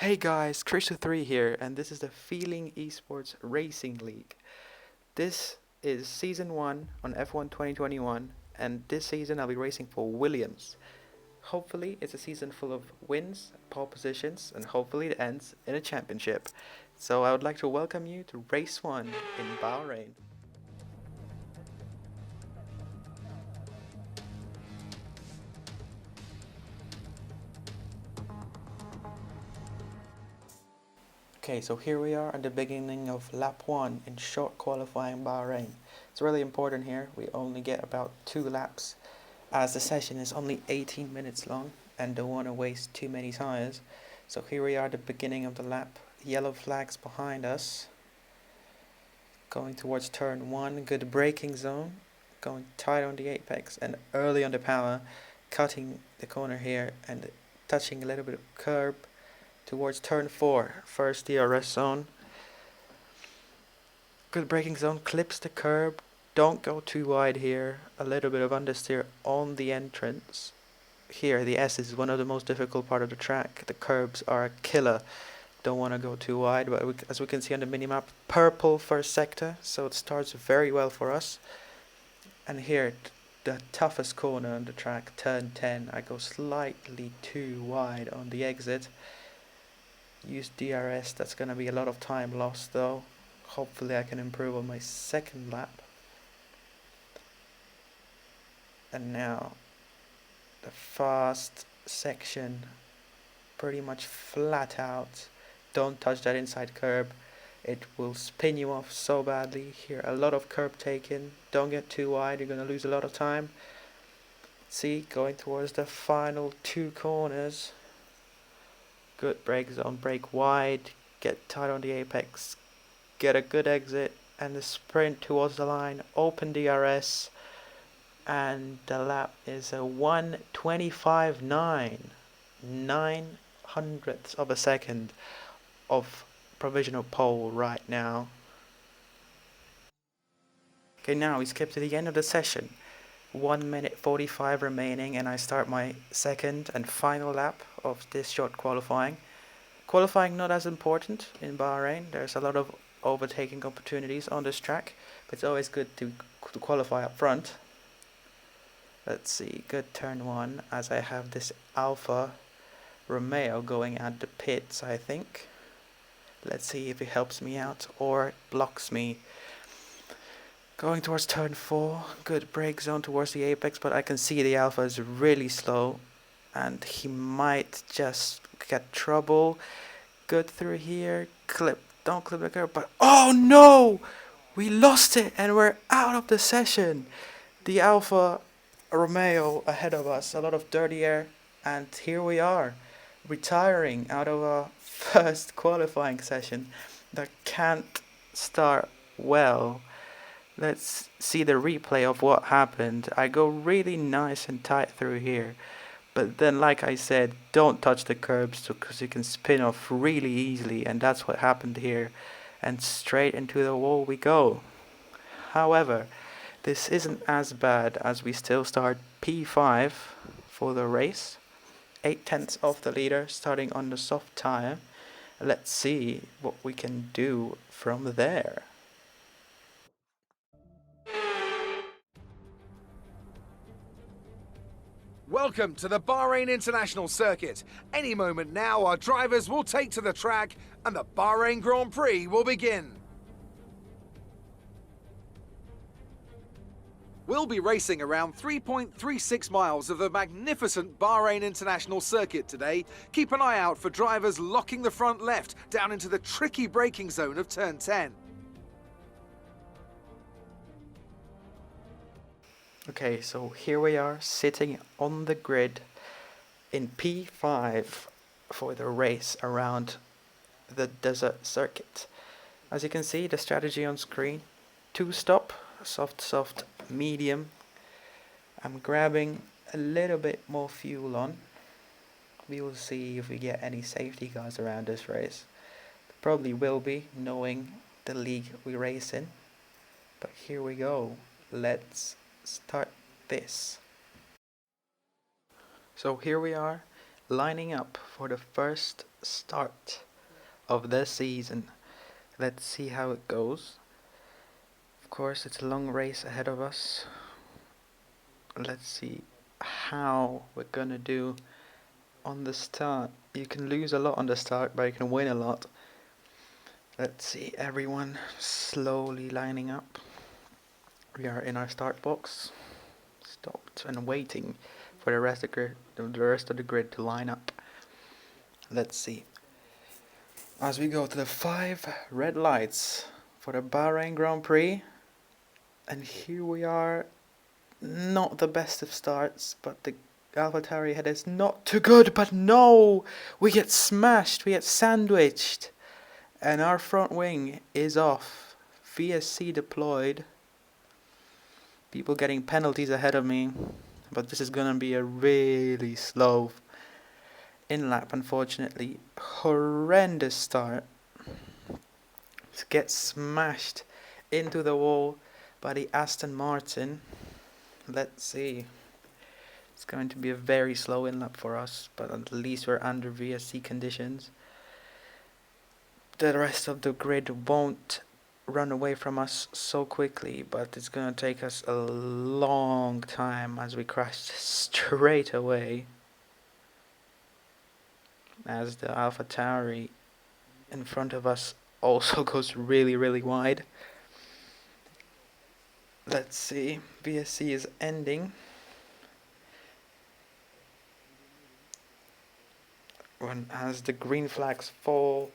Hey guys, Christo3 here, and this is the Feeling Esports Racing League. This is Season 1 on F1 2021, and this season I'll be racing for Williams. Hopefully it's a season full of wins, pole positions, and hopefully it ends in a championship. So I would like to welcome you to Race 1 in Bahrain. Okay, so here we are at the beginning of lap 1 in short qualifying Bahrain. It's really important here, we only get about 2 laps as the session is only 18 minutes long and don't want to waste too many tires. So here we are at the beginning of the lap, yellow flags behind us. Going towards turn 1, good braking zone, going tight on the apex and early on the power, cutting the corner here and touching a little bit of curb towards turn 4, first DRS zone. Good braking zone, clips the curb, don't go too wide here, a little bit of understeer on the entrance. Here the S is one of the most difficult part of the track, the curbs are a killer, don't want to go too wide, but as we can see on the minimap, purple first sector, so it starts very well for us. And here, the toughest corner on the track, turn 10, I go slightly too wide on the exit. Use DRS, that's going to be a lot of time lost though. Hopefully I can improve on my second lap. And now the fast section, pretty much flat out. Don't touch that inside curb, it will spin you off so badly. Here a lot of curb taken, don't get too wide, you're going to lose a lot of time. See, going towards the final 2 corners. Good brake zone, brake wide, get tight on the apex, get a good exit, and the sprint towards the line, open DRS, and the lap is a 1:25.9, 9/100ths of a second of provisional pole right now. Okay, now we skip to the end of the session. 1 minute 45 remaining, and I start my second and final lap of this short qualifying. Qualifying not as important in Bahrain, there's a lot of overtaking opportunities on this track, but it's always good to qualify up front. Let's see, good turn 1 as I have this Alfa Romeo going at the pits, I think. Let's see if it helps me out or it blocks me. Going towards turn 4, good brake zone towards the apex, but I can see the Alfa is really slow and he might just get trouble. Good through here, don't clip the curb, but oh no! We lost it and we're out of the session. The Alfa Romeo ahead of us, a lot of dirty air, and here we are, retiring out of our first qualifying session that can't start well. Let's see the replay of what happened. I go really nice and tight through here, but then like I said, don't touch the curbs because you can spin off really easily, and that's what happened here, and straight into the wall we go. However, this isn't as bad as we still start P5 for the race, 8/10ths off the leader, starting on the soft tire. Let's see what we can do from there. Welcome to the Bahrain International Circuit. Any moment now, our drivers will take to the track and the Bahrain Grand Prix will begin. We'll be racing around 3.36 miles of the magnificent Bahrain International Circuit today. Keep an eye out for drivers locking the front left down into the tricky braking zone of turn 10. Okay, so here we are sitting on the grid in P5 for the race around the desert circuit. As you can see, the strategy on screen, 2-stop, soft, medium. I'm grabbing a little bit more fuel on. We will see if we get any safety cars around this race. Probably will be, knowing the league we race in. But here we go. Let's start this. So here we are, lining up for the first start of the season. Let's see how it goes. Of course, it's a long race ahead of us. Let's see how we're gonna do on the start. You can lose a lot on the start, but you can win a lot. Let's see, everyone slowly lining up. We are in our start box, stopped and waiting for the rest of the grid to line up. Let's see. As we go to the 5 red lights for the Bahrain Grand Prix, and here we are. Not the best of starts, but the AlphaTauri head is not too good. But no, we get smashed, we get sandwiched, and our front wing is off. VSC deployed. People getting penalties ahead of me, but this is gonna be a really slow in-lap, unfortunately. Horrendous start. Get smashed into the wall by the Aston Martin. Let's see. It's going to be a very slow in-lap for us, but at least we're under VSC conditions. The rest of the grid won't run away from us so quickly, but it's going to take us a long time as we crash straight away. As the AlphaTauri in front of us also goes really, really wide. Let's see. VSC is ending. As the green flags fall,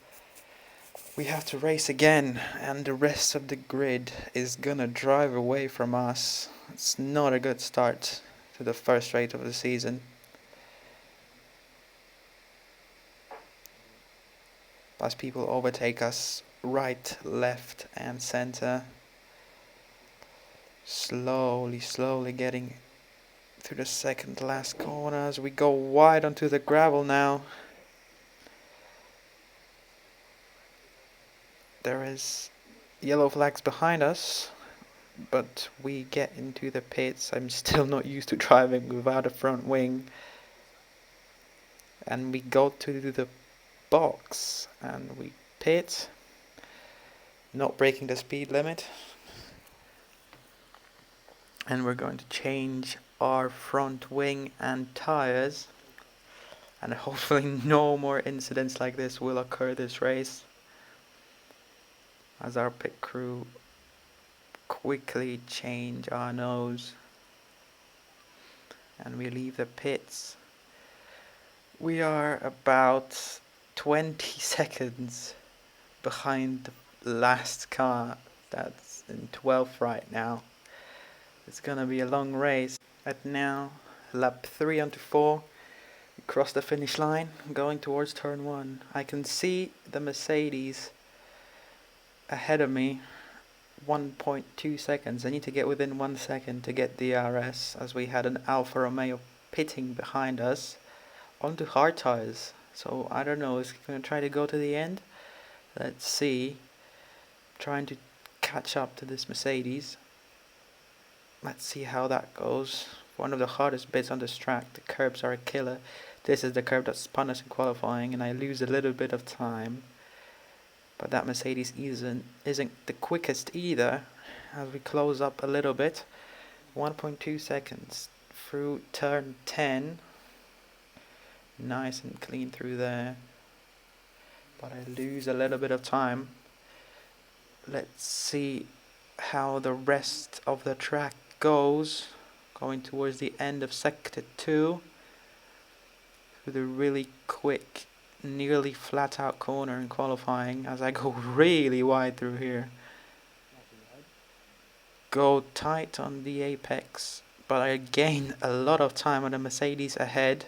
we have to race again, and the rest of the grid is gonna drive away from us. It's not a good start to the first race of the season. As people overtake us right, left and center. Slowly getting through the second last corner as we go wide onto the gravel now. There is yellow flags behind us, but we get into the pits. I'm still not used to driving without a front wing. And we go to the box and we pit, not breaking the speed limit. And we're going to change our front wing and tires. And hopefully no more incidents like this will occur this race. As our pit crew quickly change our nose and we leave the pits. We are about 20 seconds behind the last car that's in 12th right now. It's gonna be a long race. At now, lap 3 onto 4, we cross the finish line, going towards turn 1. I can see the Mercedes ahead of me, 1.2 seconds. I need to get within 1 second to get DRS, as we had an Alfa Romeo pitting behind us onto hard tires. So I don't know, is he going to try to go to the end? Let's see. Trying to catch up to this Mercedes. Let's see how that goes. One of the hardest bits on this track. The curbs are a killer. This is the curb that spun us in qualifying, and I lose a little bit of time. But that Mercedes isn't the quickest either. As we close up a little bit, 1.2 seconds through turn 10. Nice and clean through there. But I lose a little bit of time. Let's see how the rest of the track goes. Going towards the end of sector 2. Through the really quick, nearly flat out corner in qualifying, as I go really wide through here. Go tight on the apex, but I gain a lot of time on the Mercedes ahead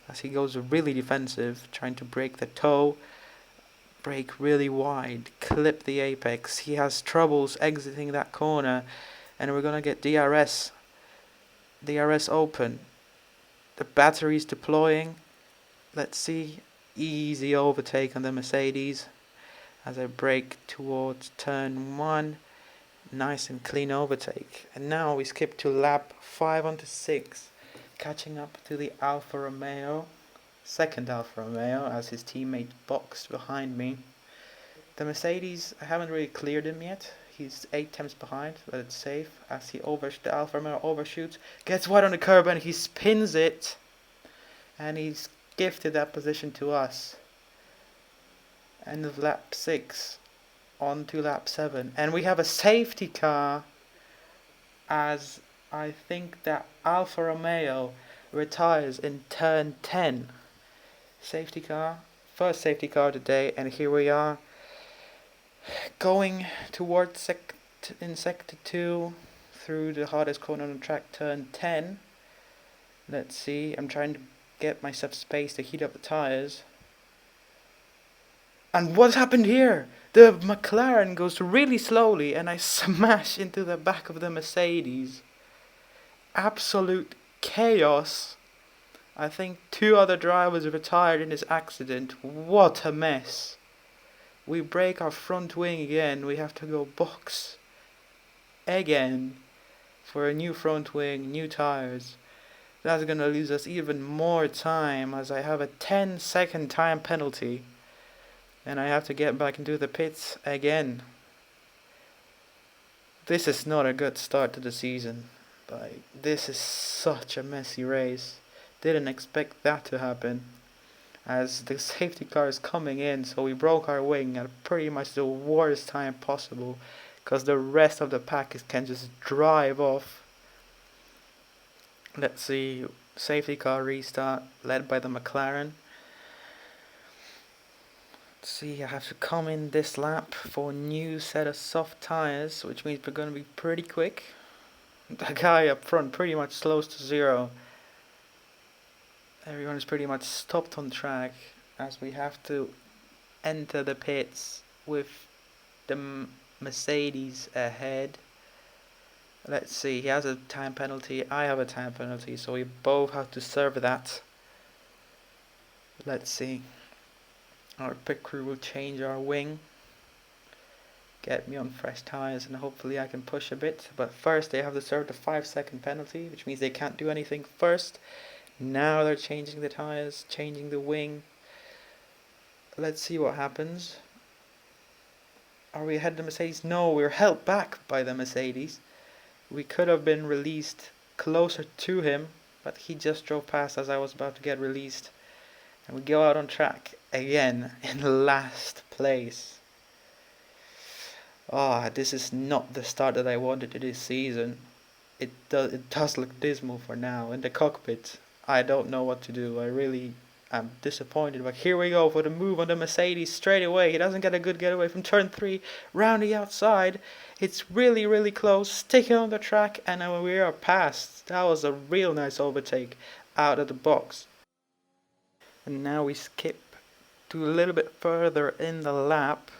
as he goes really defensive, trying to break the toe, brake really wide, clip the apex. He has troubles exiting that corner, and we're gonna get DRS open. The battery's deploying. Let's see. Easy overtake on the Mercedes as I brake towards turn 1. Nice and clean overtake. And now we skip to lap 5 onto 6, catching up to the Alfa Romeo. second Alfa Romeo as his teammate boxed behind me. The Mercedes, I haven't really cleared him yet. He's 8 tenths behind, but it's safe as the Alfa Romeo overshoots, gets wide on the curb and he spins it, and he's gifted that position to us. End of lap 6, on to lap 7, and we have a safety car as I think that Alfa Romeo retires in turn 10. Safety car, first safety car today, and here we are going towards sector 2 through the hardest corner on the track, turn 10. Let's see, I'm trying to get myself space to heat up the tires. And what happened here? The McLaren goes really slowly and I smash into the back of the Mercedes. Absolute chaos. I think 2 other drivers retired in this accident. What a mess. We break our front wing again. We have to go box again for a new front wing, new tires. That's gonna lose us even more time as I have a 10-second time penalty. And I have to get back into the pits again. This is not a good start to the season. This is such a messy race. Didn't expect that to happen. As the safety car is coming in, so we broke our wing at pretty much the worst time possible, because the rest of the pack can just drive off. Let's see, safety car restart led by the McLaren. Let's see, I have to come in this lap for a new set of soft tires, which means we're going to be pretty quick. The guy up front pretty much slows to 0. Everyone is pretty much stopped on track as we have to enter the pits with the Mercedes ahead. Let's see, he has a time penalty, I have a time penalty, so we both have to serve that. Let's see. Our pit crew will change our wing, get me on fresh tires, and hopefully I can push a bit. But first they have to serve the 5-second penalty, which means they can't do anything first. Now they're changing the tires, changing the wing. Let's see what happens. Are we ahead of the Mercedes? No, we're held back by the Mercedes. We could have been released closer to him, but he just drove past as I was about to get released. And we go out on track again in last place. This is not the start that I wanted to this season. It does look dismal for now. In the cockpit, I don't know what to do. I really am disappointed. But here we go for the move on the Mercedes straight away. He doesn't get a good getaway from turn 3. Round the outside. It's really, really close. Sticking on the track. And we are past. That was a real nice overtake out of the box. And now we skip to a little bit further in the lap.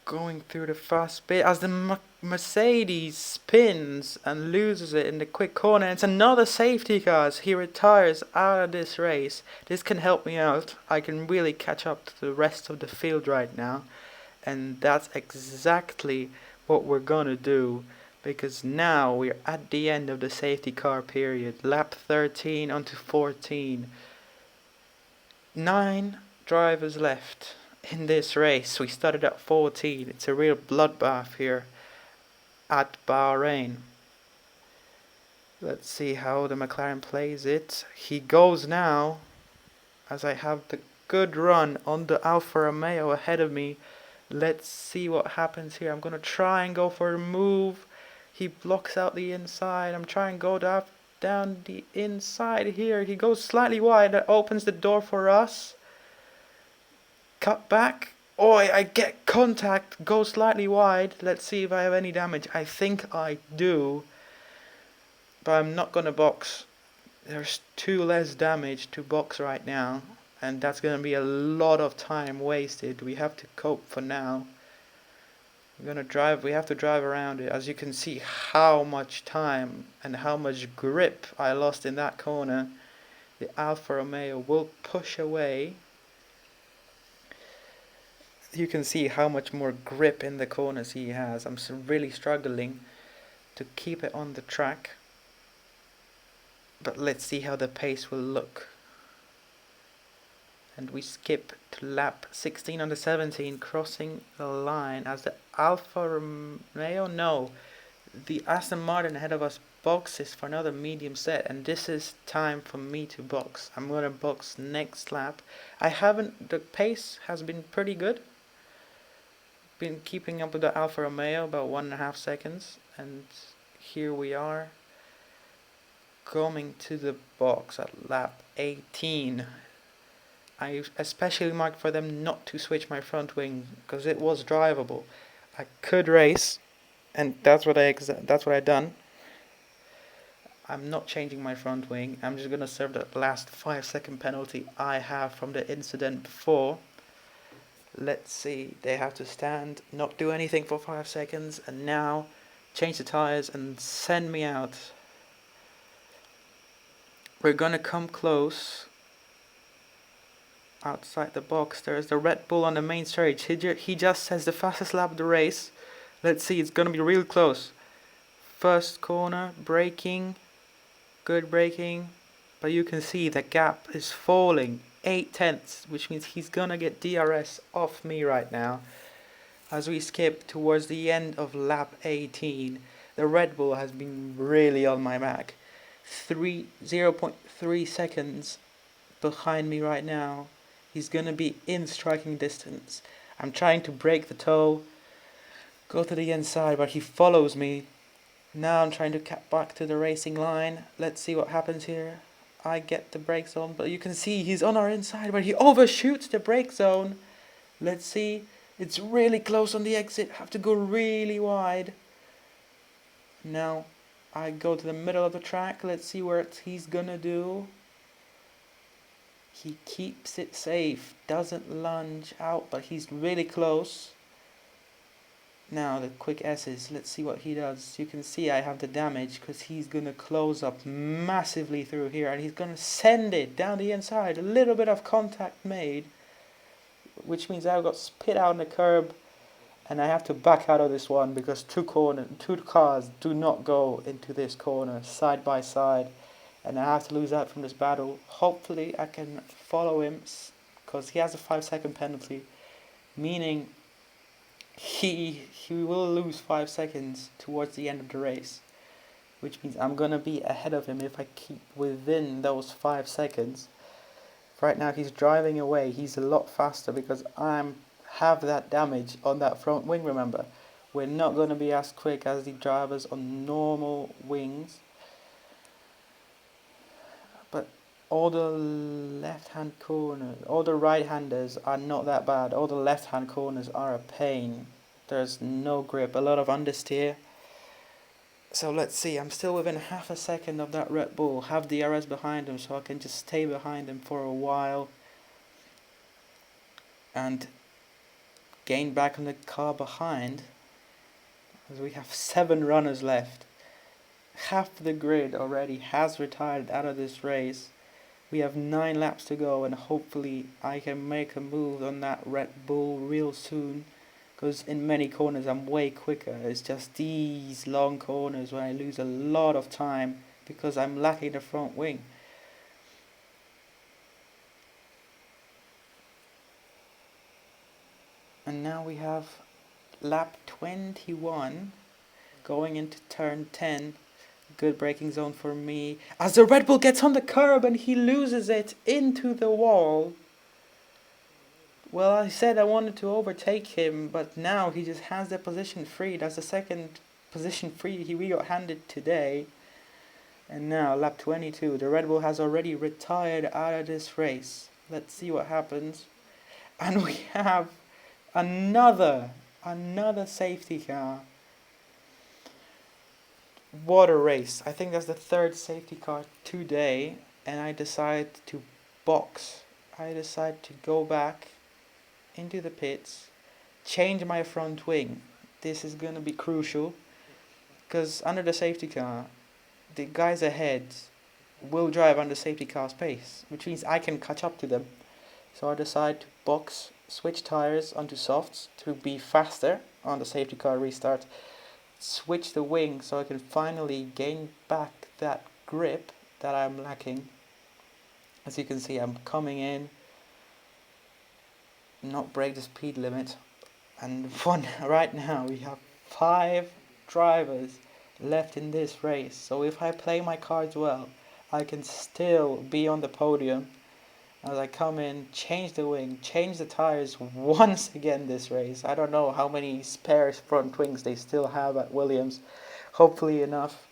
Going through the fast bit as the Mercedes spins and loses it in the quick corner. It's another safety car as he retires out of this race. This can help me out. I can really catch up to the rest of the field right now. And that's exactly what we're gonna do. Because now we're at the end of the safety car period. Lap 13 onto 14. 9 drivers left in this race. We started at 14. It's a real bloodbath here at Bahrain. Let's see how the McLaren plays it. He goes now as I have the good run on the Alfa Romeo ahead of me. Let's see what happens here. I'm going to try and go for a move. He blocks out the inside. I'm trying to go down the inside here. He goes slightly wide. That opens the door for us. Cut back. Oh, I get contact. Go slightly wide. Let's see if I have any damage. I think I do. But I'm not going to box. There's 2 less damage to box right now. And that's going to be a lot of time wasted. We have to cope for now. We have to drive around it. As you can see how much time and how much grip I lost in that corner. The Alfa Romeo will push away. You can see how much more grip in the corners he has. I'm really struggling to keep it on the track. But let's see how the pace will look And we skip to lap 16 on the 17, crossing the line as the Alfa Romeo, no, the Aston Martin ahead of us boxes for another medium set, and this is time for me to box. I'm gonna box next lap. The pace has been pretty good. Been keeping up with the Alfa Romeo about 1.5 seconds, and here we are coming to the box at lap 18. I especially marked for them not to switch my front wing because it was drivable. I could race, and that's what I done. I'm not changing my front wing. I'm just gonna serve that last 5-second penalty I have from the incident before. Let's see. They have to stand, not do anything for 5 seconds, and now change the tires and send me out. We're gonna come close. Outside the box, there's the Red Bull on the main straight. He just says the fastest lap of the race. Let's see, it's gonna be real close. First corner, braking, good braking, but you can see the gap is falling 8/10, which means he's gonna get DRS off me right now. As we skip towards the end of lap 18, the Red Bull has been really on my back. 0.3 seconds behind me right now. He's gonna be in striking distance. I'm trying to break the toe, go to the inside, but he follows me. Now I'm trying to cut back to the racing line. Let's see what happens here. I get the brake zone, but you can see he's on our inside, but he overshoots the brake zone. Let's see. It's really close on the exit. Have to go really wide. Now I go to the middle of the track. Let's see what he's gonna do. He keeps it safe, doesn't lunge out, but he's really close. Now the quick S's, let's see what he does. You can see I have the damage because he's going to close up massively through here and he's going to send it down the inside. A little bit of contact made, which means I've got spit out on the curb and I have to back out of this one because two cars do not go into this corner side by side. And I have to lose out from this battle. Hopefully I can follow him because he has a 5-second penalty, meaning he will lose 5 seconds towards the end of the race, which means I'm gonna be ahead of him if I keep within those 5 seconds. Right now he's driving away. He's a lot faster because I have that damage on that front wing. Remember, we're not gonna be as quick as the drivers on normal wings. But all the left-hand corners, all the right-handers are not that bad. All the left-hand corners are a pain. There's no grip, a lot of understeer. So let's see, I'm still within half a second of that Red Bull. Have DRS behind him so I can just stay behind him for a while. And gain back on the car behind. As we have 7 runners left. Half the grid already has retired out of this race. We have 9 laps to go and hopefully I can make a move on that Red Bull real soon. Because in many corners I'm way quicker. It's just these long corners where I lose a lot of time because I'm lacking the front wing. And now we have lap 21 going into turn 10. Good braking zone for me. As the Red Bull gets on the curb and he loses it into the wall. Well, I said I wanted to overtake him, but now he just has the position free. That's the second position free we got handed today. And now, lap 22. The Red Bull has already retired out of this race. Let's see what happens. And we have another safety car. What a race. I think that's the 3rd safety car today. And I decide to box. I decide to go back into the pits, change my front wing. This is going to be crucial because under the safety car, the guys ahead will drive under safety car's pace, which means I can catch up to them. So I decide to box, switch tires onto softs to be faster on the safety car restart, switch the wing so I can finally gain back that grip that I'm lacking. As you can see, I'm coming in. not break the speed limit. And right now we have 5 drivers left in this race. So if I play my cards well, I can still be on the podium as I come in, change the wing, change the tires once again this race. I don't know how many spare front wings they still have at Williams. Hopefully enough,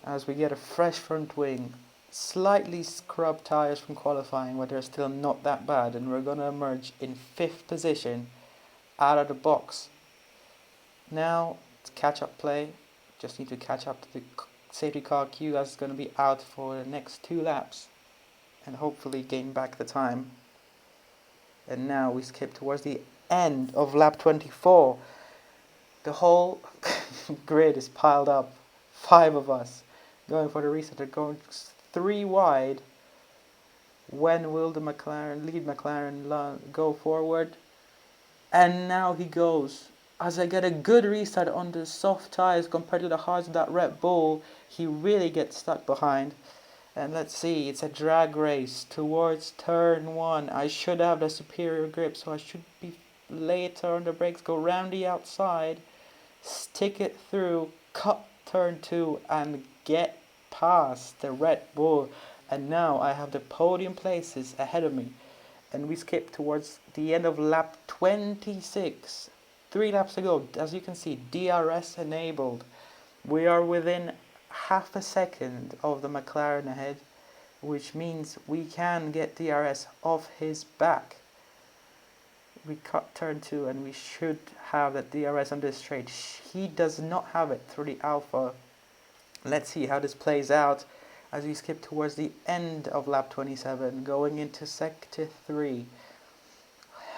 as we get a fresh front wing, slightly scrubbed tires from qualifying, but they're still not that bad, and we're going to emerge in 5th position out of the box. Now, it's catch-up play. Just need to catch up to the safety car queue as it's going to be out for the next 2 laps, and hopefully gain back the time. And now we skip towards the end of lap 24. The whole grid is piled up. 5 of us going for the reset. They're going 3 wide. When will the lead McLaren go forward? And now he goes. As I get a good restart on the soft tires compared to the hards of that Red Bull, he really gets stuck behind. And let's see, it's a drag race towards turn 1. I should have the superior grip, so I should be later on the brakes, go round the outside, stick it through, cut turn 2, and get past the Red Bull. And now I have the podium places ahead of me. And we skip towards the end of lap 26. 3 laps to go. As you can see, DRS enabled. We are within half a second of the McLaren ahead, which means we can get DRS off his back. We cut turn 2 and we should have that DRS on this straight. He does not have it through the Alpha. Let's see how this plays out as we skip towards the end of lap 27, going into sector 3.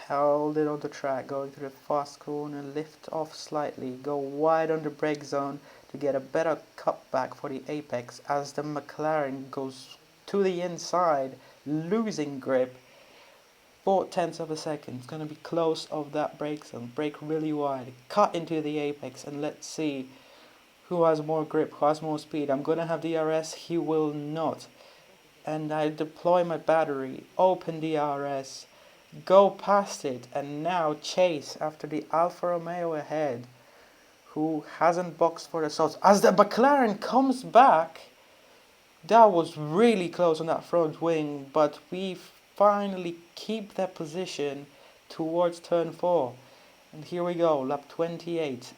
Held it on the track, going through the fast corner, lift off slightly, go wide on the brake zone to get a better cutback for the apex as the McLaren goes to the inside, losing grip. 0.4 of a second. It's going to be close of that brake zone. Brake really wide, cut into the apex, and let's see who has more grip, who has more speed. I'm going to have DRS, he will not. And I deploy my battery, open DRS, go past it, and now chase after the Alfa Romeo ahead, who hasn't boxed for the softs. As the McLaren comes back, that was really close on that front wing, but we finally keep that position towards turn 4. And here we go, lap 28.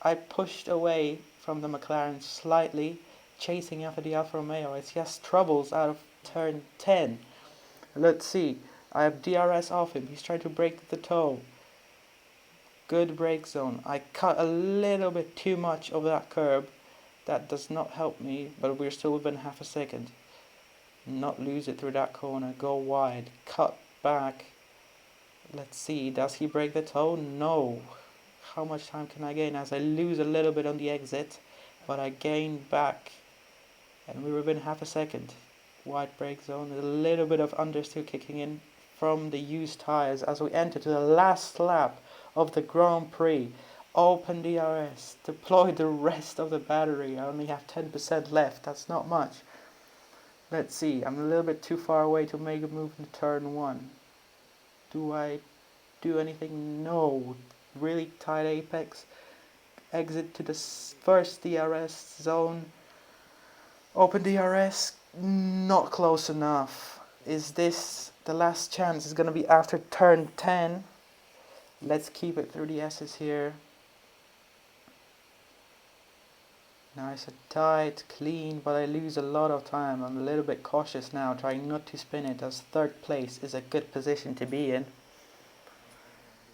I pushed away from the McLaren slightly, chasing after the Alfa Romeo as he has troubles out of turn 10. Let's see. I have DRS off him. He's trying to break the toe. Good brake zone. I cut a little bit too much of that curb. That does not help me, but we're still within half a second. Not lose it through that corner. Go wide. Cut back. Let's see. Does he break the toe? No. How much time can I gain as I lose a little bit on the exit, but I gain back. And we're within half a second. Wide brake zone. A little bit of understeer kicking in from the used tires as we enter to the last lap of the Grand Prix. Open DRS, deploy the rest of the battery. I only have 10% left, that's not much. Let's see, I'm a little bit too far away to make a move in turn 1. Do I do anything? No. Really tight apex. Exit to the first DRS zone. Open DRS, not close enough. Is this the last chance? It's going to be after turn 10. Let's keep it through the S's here. Nice and tight, clean, but I lose a lot of time. I'm a little bit cautious now, trying not to spin it as 3rd place is a good position to be in.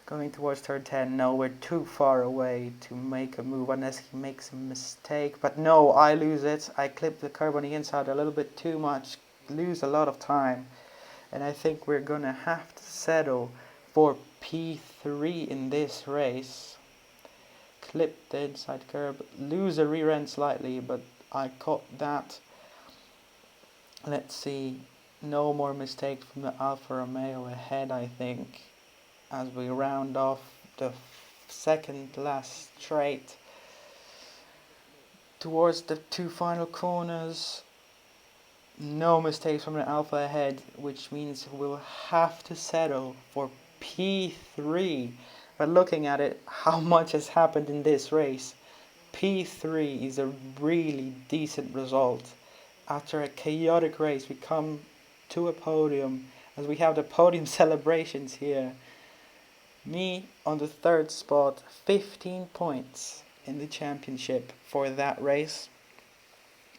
Going towards turn 10, no, we're too far away to make a move unless he makes a mistake. But no, I lose it. I clip the curb on the inside a little bit too much, lose a lot of time. And I think we're going to have to settle for P3 in this race. Clip the inside curb, lose a rear end slightly, but I caught that. Let's see, no more mistakes from the Alfa Romeo ahead, I think, as we round off the second last straight towards the 2 final corners. No mistakes from the Alpha ahead, which means we'll have to settle for P3. But looking at it, how much has happened in this race, P3 is a really decent result. After a chaotic race, we come to a podium as we have the podium celebrations here. Me on the third spot, 15 points in the championship for that race.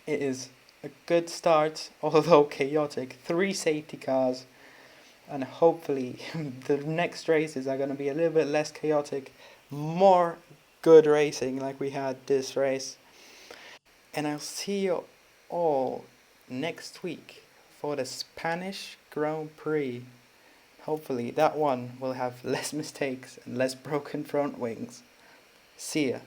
It is a good start, although chaotic. 3 safety cars, and hopefully the next races are going to be a little bit less chaotic, more good racing like we had this race. And I'll see you all next week for the Spanish Grand Prix. Hopefully that one will have less mistakes and less broken front wings. See ya.